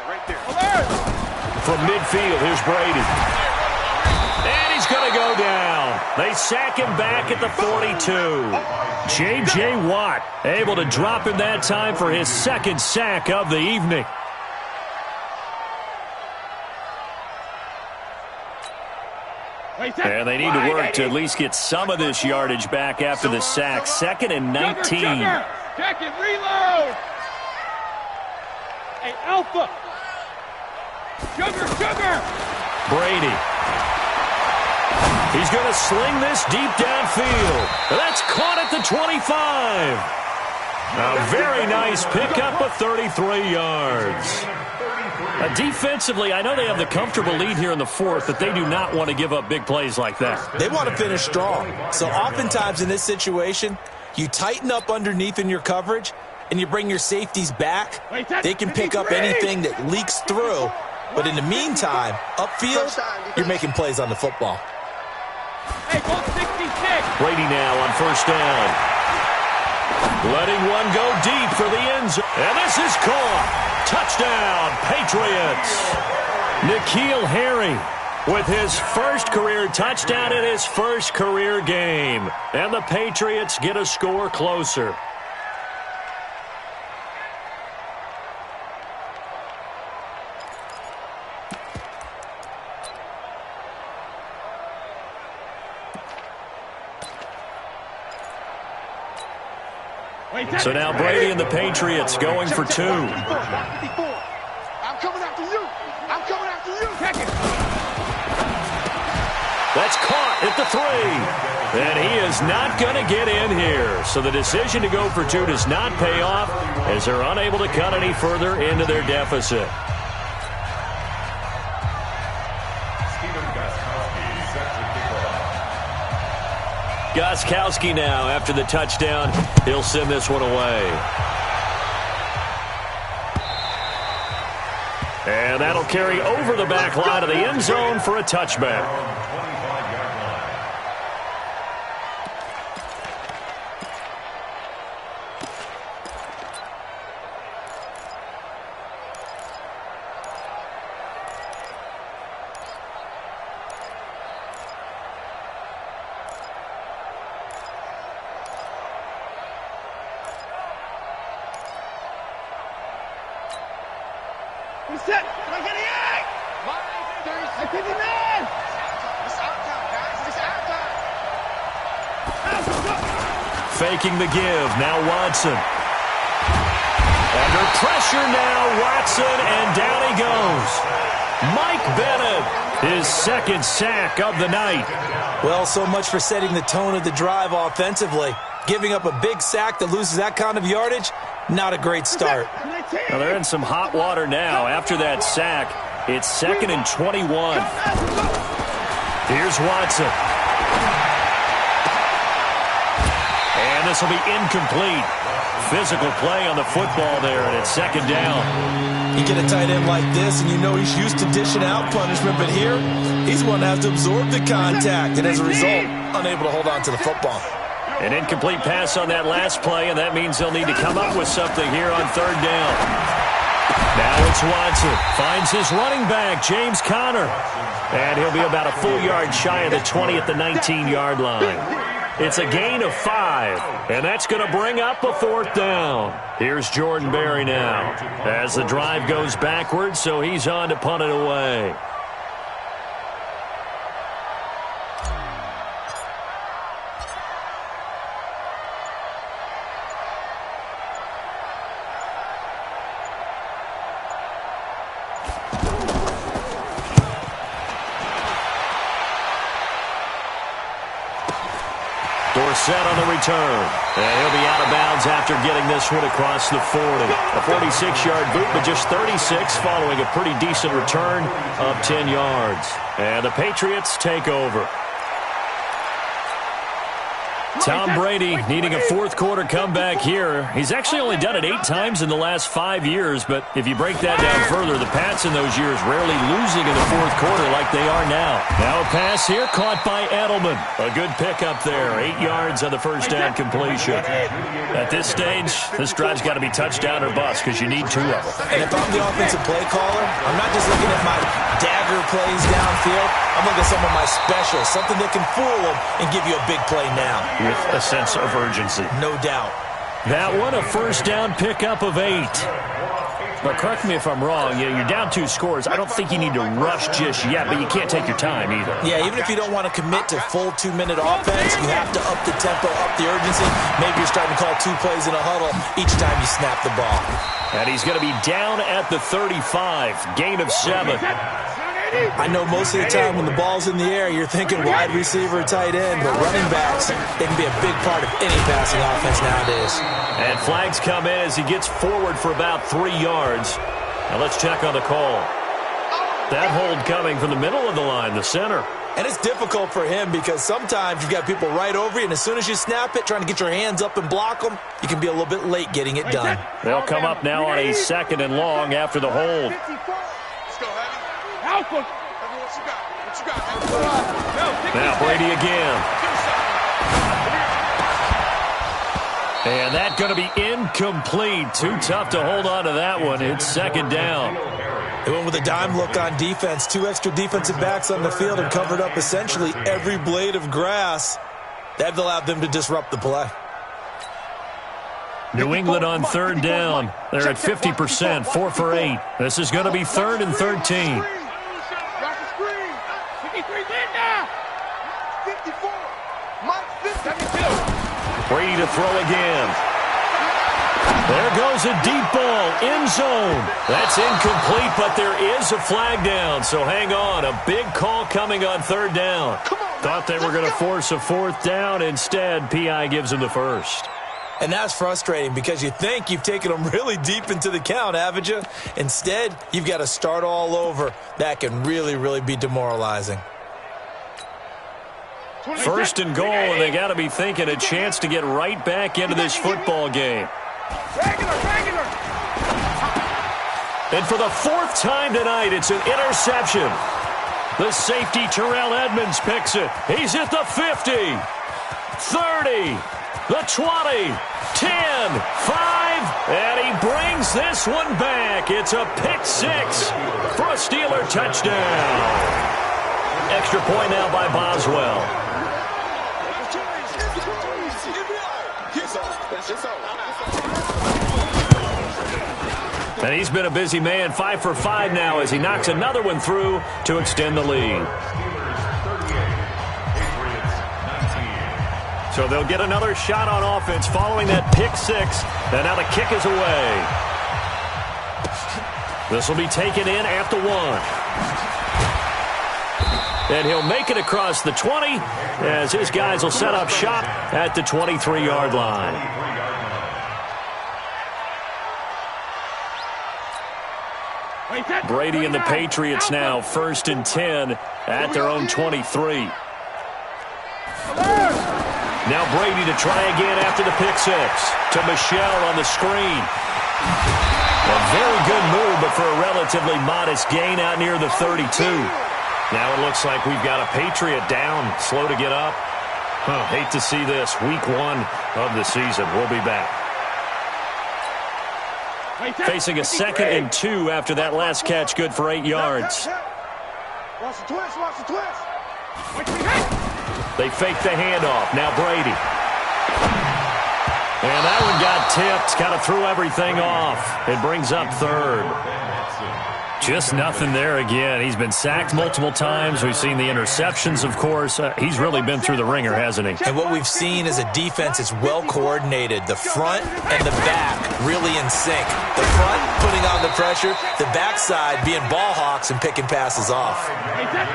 Right there. From midfield, here's Brady. And he's going to go down. They sack him back at the 42. J.J. Watt able to drop him that time for his 2nd sack of the evening. And they need to work to at least get some of this yardage back after the sack. 2nd and 19. Check it, reload. Hey, Alpha. Sugar. Brady. He's going to sling this deep downfield. That's caught at the 25. A very nice pickup of 33 yards. Defensively, I know they have the comfortable lead here in the 4th, but they do not want to give up big plays like that. They want to finish strong. So oftentimes in this situation, you tighten up underneath in your coverage, and you bring your safeties back. They can pick up anything that leaks through. But in the meantime, upfield, you're making plays on the football. Hey, 66. Brady now on 1st down. Letting one go deep for the end zone. And this is caught. Touchdown, Patriots. N'Keal Harry with his 1st career touchdown in his 1st career game. And the Patriots get a score closer. So now Brady and the Patriots going for 2. I'm coming after you. That's caught at the 3. And he is not going to get in here. So the decision to go for 2 does not pay off as they're unable to cut any further into their deficit. Gostkowski now after the touchdown. He'll send this one away. And that'll carry over the back line of the end zone for a touchback. Set. 58. 59. Faking the give. Now Watson. Under pressure now, Watson, and down he goes. Mike Bennett, his second sack of the night. Well, so much for setting the tone of the drive offensively. Giving up a big sack that loses that kind of yardage, not a great start. Well, they're in some hot water now. After that sack, it's 2nd and 21. Here's Watson. And this will be incomplete. Physical play on the football there, and it's 2nd down. You get a tight end like this, and you know he's used to dishing out punishment, but here, he's one that has to absorb the contact, and as a result, unable to hold on to the football. An incomplete pass on that last play, and that means they'll need to come up with something here on 3rd down. Now it's Watson. Finds his running back, James Conner. And he'll be about a full yard shy of the 20 at the 19-yard line. It's a gain of 5, and that's going to bring up a 4th down. Here's Jordan Berry now as the drive goes backwards, so he's on to punt it away. Set on the return. And he'll be out of bounds after getting this one across the 40. A 46-yard boot, but just 36 following a pretty decent return of 10 yards. And the Patriots take over. Tom Brady needing a 4th quarter comeback here. He's actually only done it 8 times in the last 5 years, but if you break that down further, the Pats in those years rarely losing in the 4th quarter like they are now. Now a pass here caught by Edelman. A good pickup there. 8 yards on the first down completion. At this stage, this drive's got to be touchdown or bust because you need 2 of them. And if I'm the offensive play caller, I'm not just looking at my dagger plays downfield. I'm looking at some of my specials, something that can fool them and give you a big play now. With a sense of urgency. No doubt. That one, a first down pickup of 8. But correct me if I'm wrong, you're down 2 scores. I don't think you need to rush just yet, but you can't take your time either. Yeah, even if you don't want to commit to full 2-minute offense, you have to up the tempo, up the urgency. Maybe you're starting to call 2 plays in a huddle each time you snap the ball. And he's going to be down at the 35, gain of 7. I know most of the time when the ball's in the air, you're thinking wide receiver, tight end, but running backs, they can be a big part of any passing offense nowadays. And flags come in as he gets forward for about 3 yards. Now let's check on the call. That hold coming from the middle of the line, the center. And it's difficult for him because sometimes you've got people right over you, and as soon as you snap it, trying to get your hands up and block them, you can be a little bit late getting it done. They'll come up now on a 2nd and long after the hold. Now Brady again. And that's going to be incomplete. Too tough to hold on to that one. It's 2nd down. They went with a dime look on defense. 2 extra defensive backs on the field and covered up essentially every blade of grass. That allowed them to disrupt the play. New England on 3rd down. They're at 50%, 4 for 8. This is going to be 3rd and 13. Brady to throw again. There goes a deep ball, end zone. That's incomplete, but there is a flag down, so hang on. A big call coming on 3rd down. Thought they were going to force a 4th down. Instead, P.I. gives them the first. And that's frustrating because you think you've taken them really deep into the count, haven't you? Instead, you've got to start all over. That can really, really be demoralizing. 1st and goal, and they got to be thinking a chance to get right back into this football game. And for the 4th time tonight, it's an interception. The safety, Terrell Edmonds, picks it. He's at the 50, 30, the 20, 10, 5, and he brings this one back. It's a pick 6 for a Steeler touchdown. Extra point now by Boswell. And he's been a busy man, 5 for 5 now as he knocks another one through to extend the lead. So they'll get another shot on offense following that pick six. And now the kick is away. This will be taken in at the 1. And he'll make it across the 20 as his guys will set up shop at the 23-yard line. Brady and the Patriots now 1st and 10 at their own 23. Now Brady to try again after the pick six. To Michelle on the screen. A very good move, but for a relatively modest gain out near the 32. Now it looks like we've got a Patriot down, slow to get up. Hate to see this. Week 1 of the season. We'll be back. Facing a 2nd and 2 after that last catch, good for 8 yards. Watch the twist, watch the twist. They fake the handoff. Now Brady. And that one got tipped. Kind of threw everything off. It brings up 3rd. Just nothing there again. He's been sacked multiple times. We've seen the interceptions, of course. He's really been through the ringer, hasn't he? And what we've seen is a defense that's well coordinated. The front and the back really in sync. The front putting on the pressure. The backside being ball hawks and picking passes off.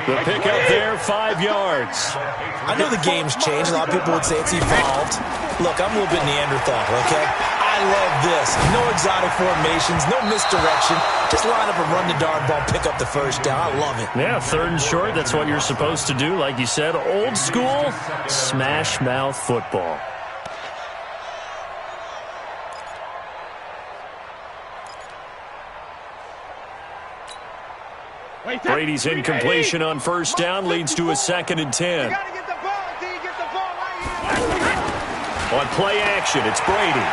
The pickup there, 5 yards. I know the game's changed. A lot of people would say it's evolved. Look, I'm a little bit Neanderthal, okay? I love this. No exotic formations, no misdirection. Just line up and run the darn ball, pick up the first down. I love it. Yeah, 3rd and short. That's what you're supposed to do. Like you said, old school, smash mouth football. Brady's incompletion on 1st down leads to a 2nd and 10. On play action, it's Brady.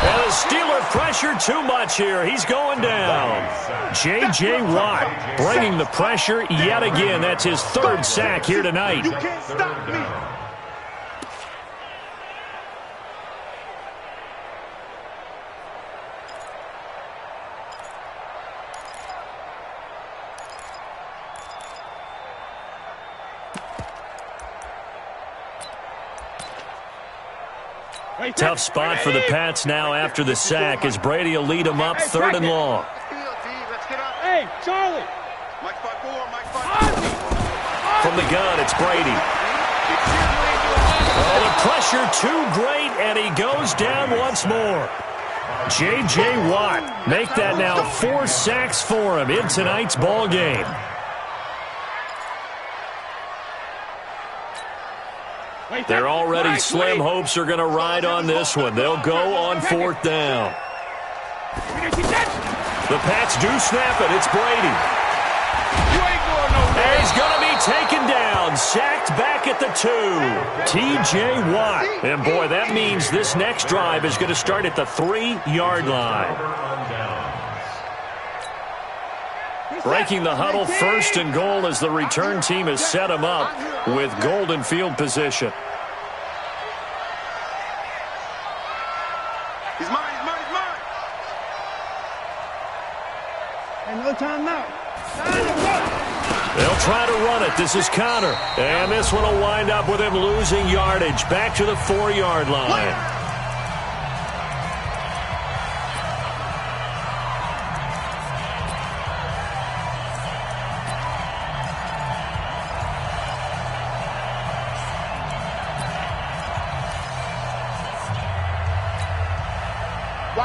And the Steeler pressure too much here. He's going down. J.J. Watt bringing the pressure yet again. That's his 3rd sack here tonight. You can't stop me. Tough spot for the Pats now after the sack as Brady will lead them up 3rd and long. Hey, Charlie. From the gun, it's Brady. Oh, the pressure too great, and he goes down once more. J.J. Watt make that now 4 sacks for him in tonight's ball game. They're already slim hopes are going to ride on this one. They'll go on 4th down. The Pats do snap it. It's Brady. And he's going to be taken down. Sacked back at the 2. T.J. Watt. And, boy, that means this next drive is going to start at the 3-yard line. Breaking the huddle, 1st and goal as the return team has set him up with golden field position. He's mine, he's mine, he's mine. And no time now. They'll try to run it. This is Connor. And this one will wind up with him losing yardage back to the 4-yard line.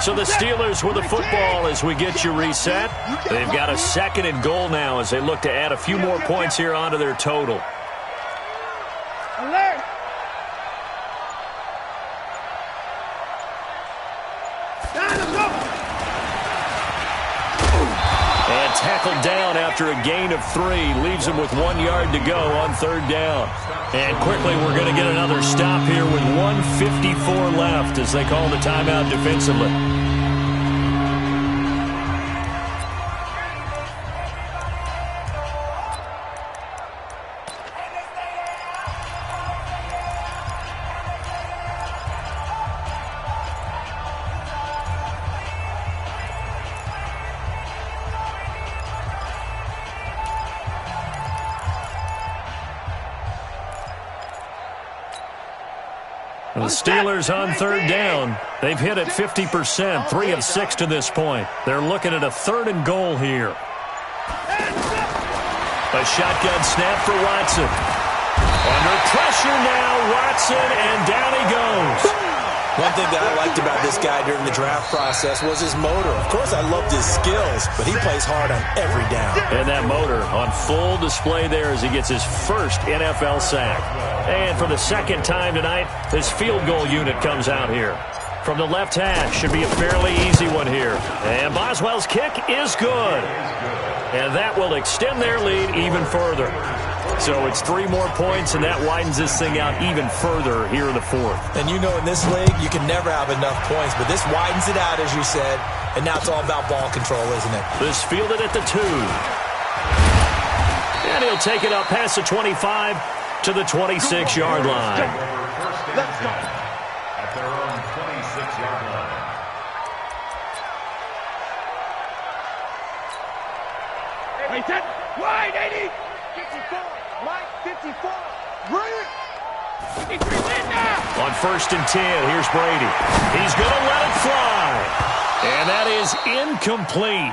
So the Steelers with the football as we get you reset. They've got a 2nd and goal now as they look to add a few more points here onto their total. Alert. And tackled down after a gain of 3. Leaves him with 1 yard to go on 3rd down. And quickly we're going to get another stop here with 1:54 left as they call the timeout defensively. The Steelers on third down. They've hit it 50%, 3 of 6 to this point. They're looking at a 3rd and goal here. A shotgun snap for Watson. Under pressure now, Watson, and down he goes. One thing that I liked about this guy during the draft process was his motor. Of course, I loved his skills, but he plays hard on every down. And that motor on full display there as he gets his first NFL sack. And for the second time tonight, his field goal unit comes out here. From the left hash, should be a fairly easy one here. And Boswell's kick is good. And that will extend their lead even further. So it's 3 more points, and that widens this thing out even further here in the 4th. And you know in this league, you can never have enough points, but this widens it out, as you said, and now it's all about ball control, isn't it? This fielded at the 2. And he'll take it up past the 25 to the 26-yard line. Let's go. At their own 26-yard line. Wait, that wide, 80. 54. Mike, 54. Bring it. 53, Linda. On 1st and 10, here's Brady. He's going to let it fly. And that is incomplete.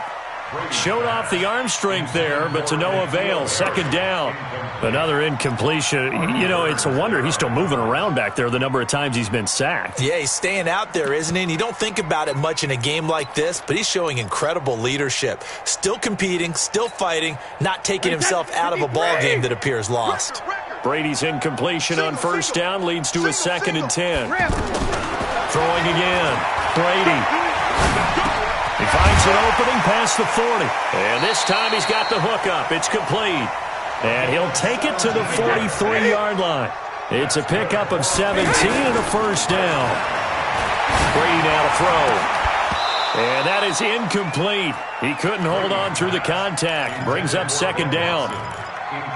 Showed off the arm strength there, but to no avail. 2nd down. Another incompletion. You know, it's a wonder he's still moving around back there the number of times he's been sacked. Yeah, he's staying out there, isn't he? And you don't think about it much in a game like this, but he's showing incredible leadership. Still competing, still fighting, not taking himself out of a ball game that appears lost. Brady's incompletion on 1st down leads to a 2nd and 10. Throwing again. Brady. He finds an opening past the 40. And this time he's got the hook up. It's complete. And he'll take it to the 43-yard line. It's a pickup of 17 and a 1st down. Brady now to throw. And that is incomplete. He couldn't hold on through the contact. Brings up 2nd down.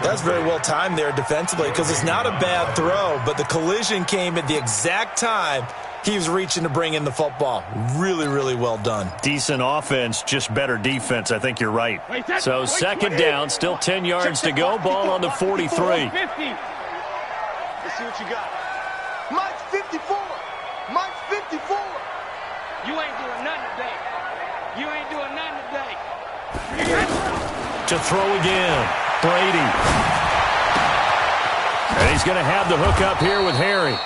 That's very well timed there defensively because it's not a bad throw, but the collision came at the exact time he was reaching to bring in the football. Really, really well done. Decent offense, just better defense. I think you're right. So 2nd down, still 10 yards to go. Ball on the 43. Let's see what you got. Mike's 54. Mike's 54. You ain't doing nothing today. You ain't doing nothing today. To throw again. Brady. And he's going to have the hook up here with Harry.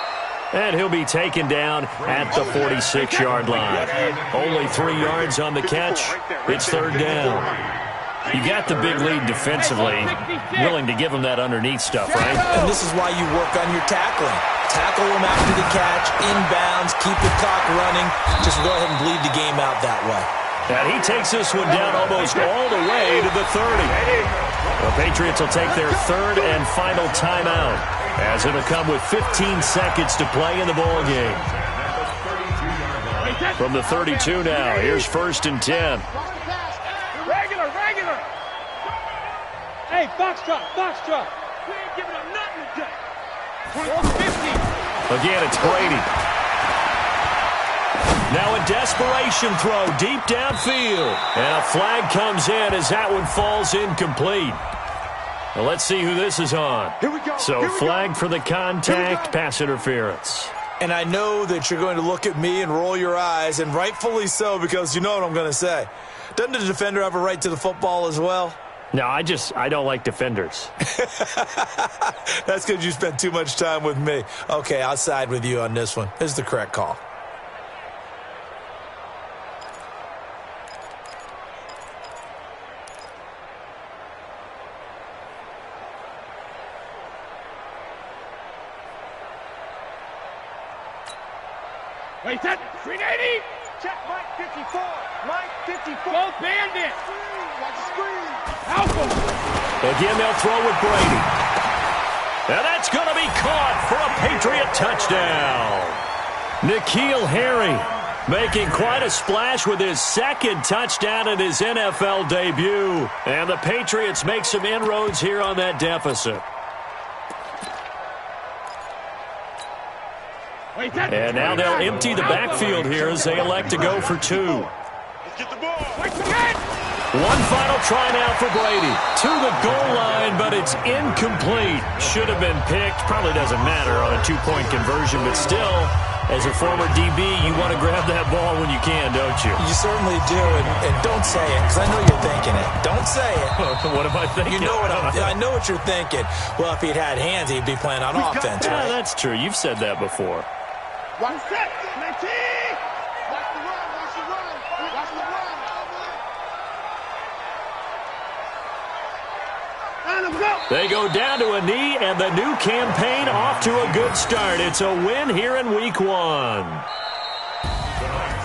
And he'll be taken down at the 46-yard line. Only 3 yards on the catch. It's 3rd down. You got the big lead defensively. Willing to give him that underneath stuff, right? And this is why you work on your tackling. Tackle him after the catch, inbounds, keep the clock running. Just go ahead and bleed the game out that way. And he takes this one down almost all the way to the 30. The Patriots will take their 3rd and final timeout, as it'll come with 15 seconds to play in the ball game. From the 32 now, here's 1st and 10. Regular. Hey, Foxtrot. We ain't giving up nothing today. 50. Again, it's Brady. Now a desperation throw deep downfield. And a flag comes in as that one falls incomplete. Well, let's see who this is on. Here we go. So flag for the contact, pass interference. And I know that you're going to look at me and roll your eyes, and rightfully so, because you know what I'm going to say. Doesn't the defender have a right to the football as well? No, I don't like defenders. That's because you spent too much time with me. Okay, I'll side with you on this one. This is the correct call. Wait, that 380. Check Mike 54. Mike 54. Both bandit. Watch the screen. Alpha. Again, they'll throw with Brady. And that's going to be caught for a Patriot touchdown. N'Keal Harry making quite a splash with his 2nd touchdown in his NFL debut. And the Patriots make some inroads here on that deficit. And now they'll empty the backfield here as they elect to go for 2. Let's get the ball. Wait again. One final try now for Brady. To the goal line, but it's incomplete. Should have been picked. Probably doesn't matter on a two-point conversion, but still, as a former DB, you want to grab that ball when you can, don't you? You certainly do, and don't say it, because I know you're thinking it. Don't say it. What am I thinking? You know I know what you're thinking. Well, if he'd had hands, he'd be playing on offense, right? Yeah, that's true. You've said that before. One set, watch the run, watch the run, watch the run. They go down to a knee, and the new campaign off to a good start. It's a win here in Week 1.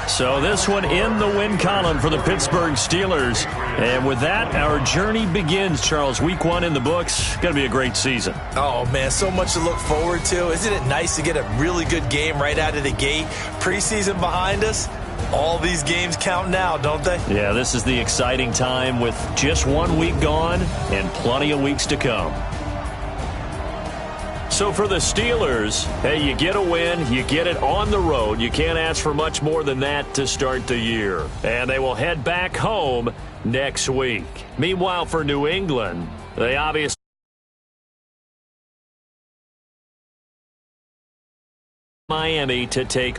So this one in the win column for the Pittsburgh Steelers. And with that, our journey begins, Charles. Week 1 in the books. Going to be a great season. Oh, man, so much to look forward to. Isn't it nice to get a really good game right out of the gate? Preseason behind us. All these games count now, don't they? Yeah, this is the exciting time with just 1 week gone and plenty of weeks to come. So for the Steelers, hey, you get a win, you get it on the road. You can't ask for much more than that to start the year. And they will head back home next week. Meanwhile, for New England, they obviously Miami to take